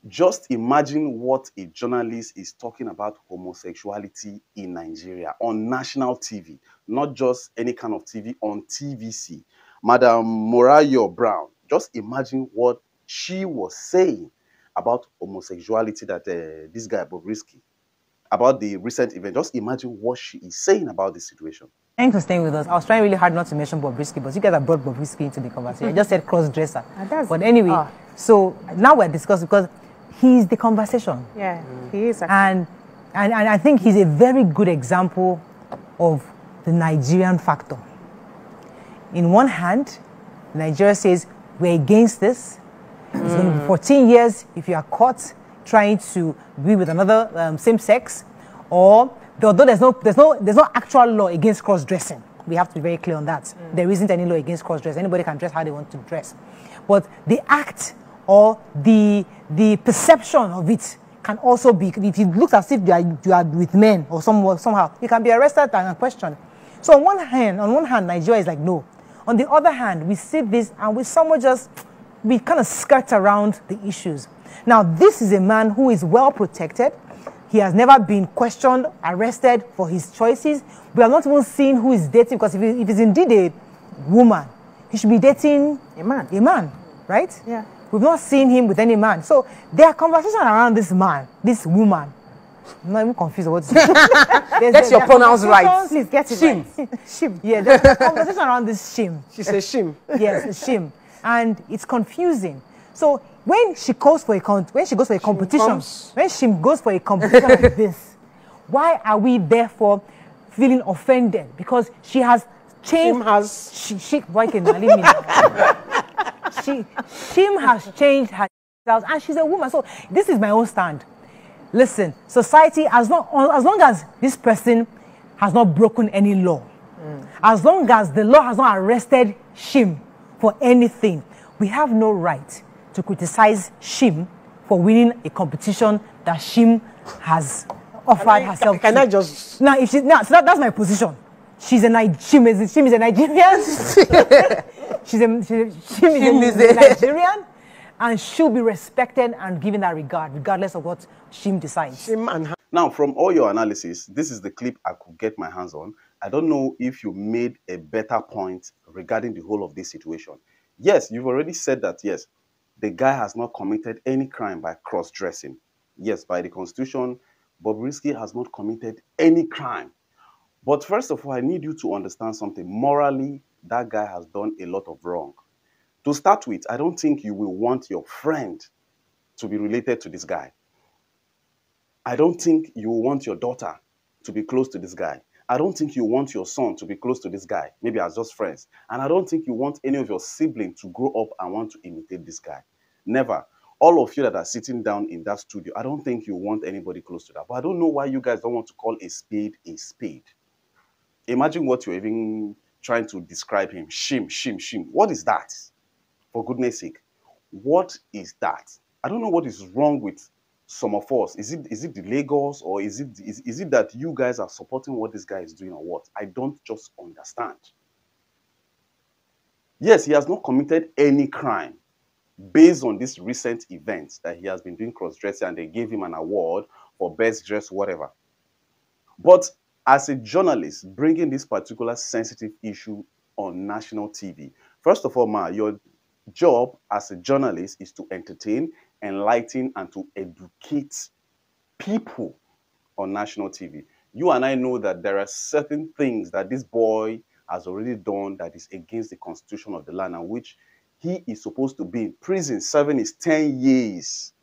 Just imagine what a journalist is talking about homosexuality in Nigeria on national TV, not just any kind of TV, on TVC. Madam Morayo Brown, just imagine what she was saying about homosexuality that this guy, BobRisky, about the recent event. Just imagine what she is saying about the situation. Thanks for staying with us. I was trying really hard not to mention BobRisky, but you guys have brought BobRisky into the conversation. I just said cross-dresser. But anyway, so now we're discussing because he's the conversation. Yeah, he is. And I think he's a very good example of the Nigerian factor. In one hand, Nigeria says, we're against this. It's going to be 14 years if you are caught trying to be with another same sex, or although there's no actual law against cross-dressing. We have to be very clear on that. There isn't any law against cross-dressing. Anybody can dress how they want to dress. But the act or the perception of it can also be, if it looks as if you are with men or somehow, you can be arrested and questioned. So on one hand, Nigeria is like, no. On the other hand, we see this and we kind of skirt around the issues. Now, this is a man who is well protected. He has never been questioned, arrested for his choices. We have not even seen who he's dating, because if he's indeed a woman, he should be dating a man, right? Yeah. We've not seen him with any man. So there are conversations around this man, this woman. I'm not even confused what to say. Get your pronouns right. Please get it shim. Right. Shim. Yeah, there's a conversation around this shim. She says shim. Yes, shim. And it's confusing. So when she goes for a competition like this, why are we therefore feeling offended? Because she has changed. Why can I leave me now? Shim has changed herself, and she's a woman. So this is my own stand. Listen, society, as long as this person has not broken any law, as long as the law has not arrested Shim for anything, we have no right to criticize Shim for winning a competition that Shim has offered herself. Can I just... Now, so that's my position. Shim is a Nigerian. Shim is a Nigerian, and she'll be respected and given that regard, regardless of what Shim decides. Now, from all your analysis, this is the clip I could get my hands on. I don't know if you made a better point regarding the whole of this situation. Yes, you've already said that, yes, the guy has not committed any crime by cross-dressing. Yes, by the Constitution, BobRisky has not committed any crime. But first of all, I need you to understand something. Morally, that guy has done a lot of wrong. To start with, I don't think you will want your friend to be related to this guy. I don't think you will want your daughter to be close to this guy. I don't think you want your son to be close to this guy, maybe as just friends. And I don't think you want any of your siblings to grow up and want to imitate this guy. Never. All of you that are sitting down in that studio, I don't think you want anybody close to that. But I don't know why you guys don't want to call a spade a spade. Imagine what you're even trying to describe him. Shim. What is that? For goodness sake. What is that? I don't know what is wrong with some of us. Is it the Lagos, or is it that you guys are supporting what this guy is doing, or what? I don't just understand. Yes, he has not committed any crime based on this recent event that he has been doing cross-dressing, and they gave him an award for best dress, whatever. But as a journalist, bringing this particular sensitive issue on national TV, first of all, Ma, your job as a journalist is to entertain, enlighten, and to educate people on national TV. You and I know that there are certain things that this boy has already done that is against the constitution of the land, and which he is supposed to be in prison serving his 10 years.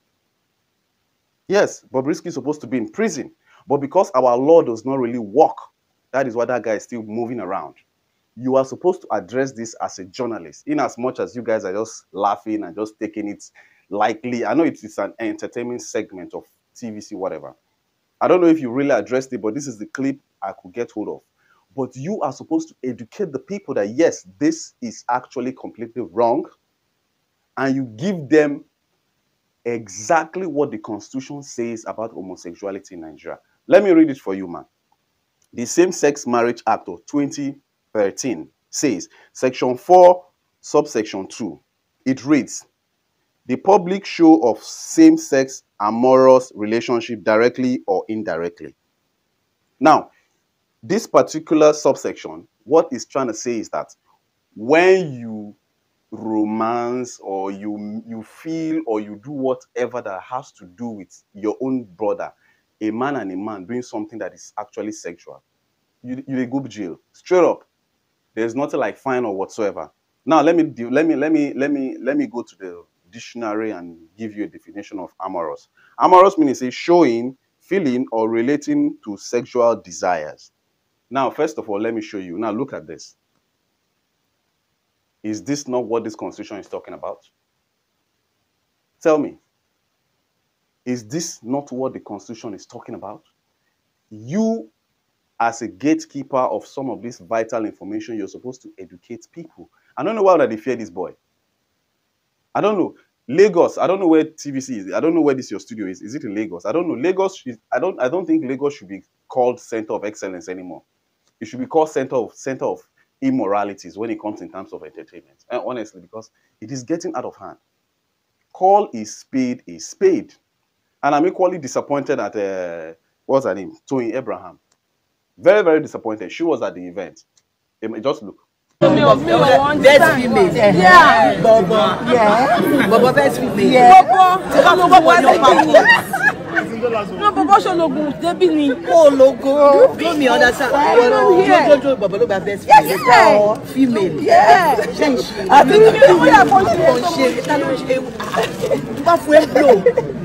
Yes, BobRisky is supposed to be in prison, but because our law does not really work, that is why that guy is still moving around. You are supposed to address this as a journalist, in as much as you guys are just laughing and just taking it lightly. I know it's an entertainment segment of TVC, whatever. I don't know if you really addressed it, but this is the clip I could get hold of. But you are supposed to educate the people that, yes, this is actually completely wrong, and you give them exactly what the Constitution says about homosexuality in Nigeria. Let me read it for you, man. The Same-Sex Marriage Act of 2013 says, Section 4, subsection 2, it reads, the public show of same-sex amorous relationship directly or indirectly. Now, this particular subsection, what it's trying to say is that when you romance or you feel or you do whatever that has to do with your own brother, a man and a man doing something that is actually sexual, you go to jail straight up. There's nothing like fine or whatsoever. Now let me go to the dictionary and give you a definition of amorous. Amorous means a showing, feeling, or relating to sexual desires. Now, first of all, let me show you. Now look at this. Is this not what this constitution is talking about? Tell me. Is this not what the constitution is talking about? You, as a gatekeeper of some of this vital information, you're supposed to educate people. I don't know why they fear this boy. I don't know. Lagos, I don't know where TVC is. I don't know where this your studio is. Is it in Lagos? I don't know. Lagos, I don't think Lagos should be called Center of Excellence anymore. It should be called Center of Immoralities when it comes in terms of entertainment. And honestly, because it is getting out of hand. Call a spade a spade. And I'm equally disappointed at, what's her name? Tony Abraham. Very, very disappointed. She was at the event. Just look. Best female. Yeah. Bobo. Yeah. Bobo best female. Yeah. No, Bobo show logo. Debi ni. Oh, logo. Don't me understand. Jojo Bobo logo best female. Yes. Female. Yeah. I think we are going to Ba fu e blow.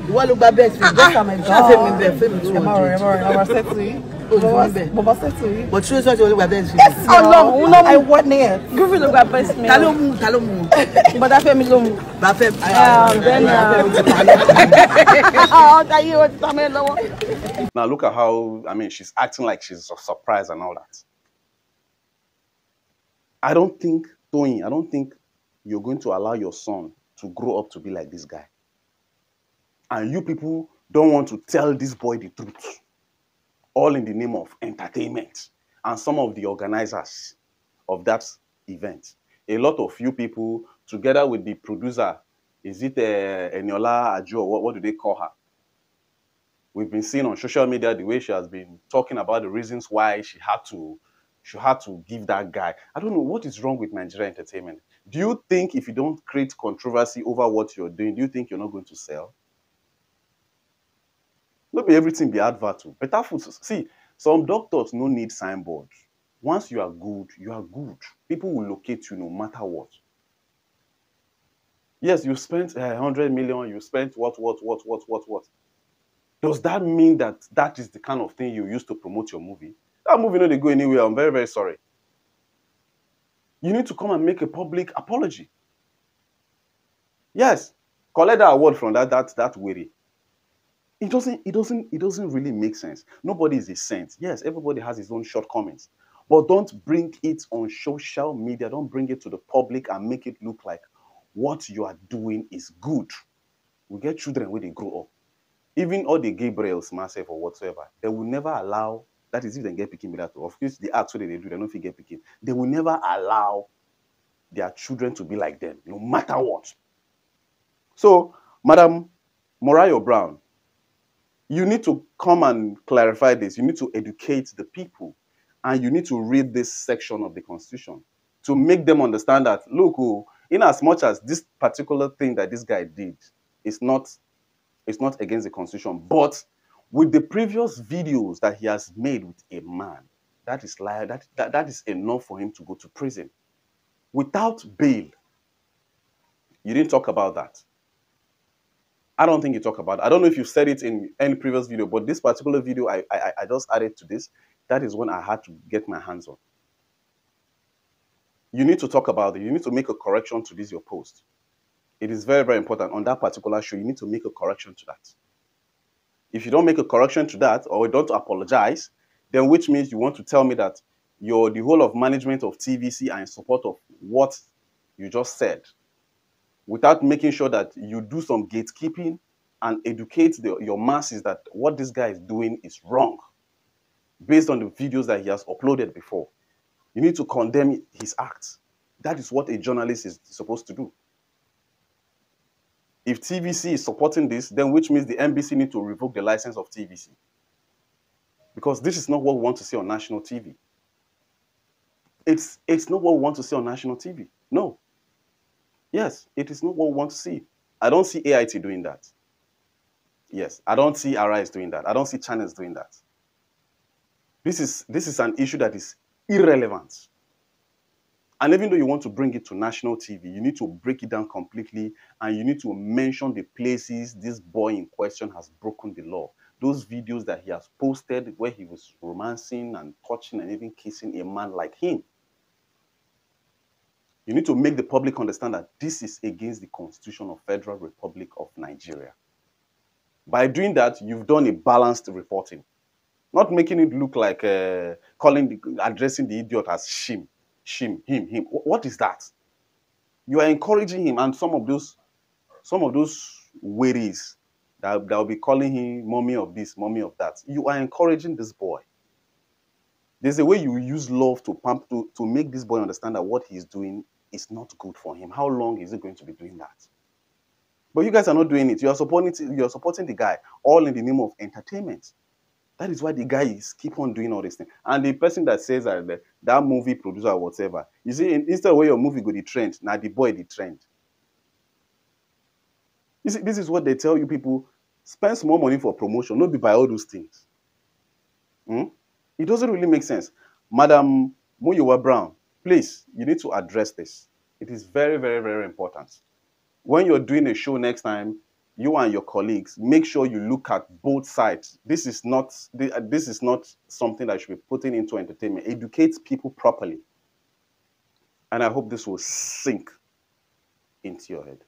Ìwọ ló gba best female. Just my God. Bobo said to you. Bobo said to you. But true so ló gba best female. Yes. Oh no. I want it. Griffin logo best me. Ta ló mú. But that Femi lo mu. Ba Femi. Then Now look at how, I mean, she's acting like she's surprised and all that. I don't think you're going to allow your son to grow up to be like this guy. And you people don't want to tell this boy the truth. All in the name of entertainment. And some of the organizers of that event. A lot of you people, together with the producer, is it Eniola Ajo, what do they call her? We've been seeing on social media the way she has been talking about the reasons why she had to give that guy. I don't know what is wrong with Nigerian entertainment. Do you think if you don't create controversy over what you're doing, do you think you're not going to sell? Not be everything be advert to. Better food. See, some doctors no need signboard. Once you are good, you are good. People will locate you no matter what. Yes, you spent 100 million, you spent what? Does that mean that that is the kind of thing you use to promote your movie? That movie no dey go anywhere. I'm very, very sorry. You need to come and make a public apology. Yes, collect that award from that weary. It doesn't really make sense. Nobody is a saint. Yes, everybody has his own shortcomings. But don't bring it on social media. Don't bring it to the public and make it look like what you are doing is good. We get children when they grow up. Even all the Gabriels, myself, or whatsoever, they will never allow, that is if they get picking that. Of course, the acts what they do, they don't get picking. They will never allow their children to be like them, no matter what. So, Madam Morayo Brown, you need to come and clarify this. You need to educate the people. And you need to read this section of the Constitution to make them understand that, look, in as much as this particular thing that this guy did is not against the Constitution, but with the previous videos that he has made with a man, that is that is enough for him to go to prison. Without bail, you didn't talk about that. I don't think you talk about it. I don't know if you've said it in any previous video, but this particular video, I just added to this. That is when I had to get my hands on. You need to talk about it. You need to make a correction to this, your post. It is very, very important. On that particular show, you need to make a correction to that. If you don't make a correction to that, or don't apologize, then which means you want to tell me that the whole of management of TVC are in support of what you just said, without making sure that you do some gatekeeping and educate your masses that what this guy is doing is wrong, based on the videos that he has uploaded before. You need to condemn his acts. That is what a journalist is supposed to do. If TVC is supporting this, then which means the NBC need to revoke the license of TVC. Because this is not what we want to see on national TV. It's not what we want to see on national TV. No. Yes, it is not what we want to see. I don't see AIT doing that. Yes, I don't see RIS doing that. I don't see channels doing that. This is an issue that is irrelevant. And even though you want to bring it to national TV, you need to break it down completely, and you need to mention the places this boy in question has broken the law. Those videos that he has posted where he was romancing and touching and even kissing a man like him. You need to make the public understand that this is against the Constitution of Federal Republic of Nigeria. By doing that, you've done a balanced reporting. Not making it look like addressing the idiot as him. What is that? You are encouraging him, and some of those worries that will be calling him mommy of this, mommy of that. You are encouraging this boy. There's a way you use love to make this boy understand that what he's doing is not good for him. How long is he going to be doing that? But you guys are not doing it. You are supporting the guy, all in the name of entertainment. That is why the guy is keep on doing all these things. And the person that says that movie producer or whatever, you see, instead of where your movie go the trend, now the boy the trend. You see, this is what they tell you people, spend more money for promotion, not be by all those things. It doesn't really make sense. Madam Muyiwa Brown, please, you need to address this. It is very, very, very important. When you're doing a show next time, you and your colleagues, make sure you look at both sides. This is not something that should be putting into entertainment. Educate people properly. And I hope this will sink into your head.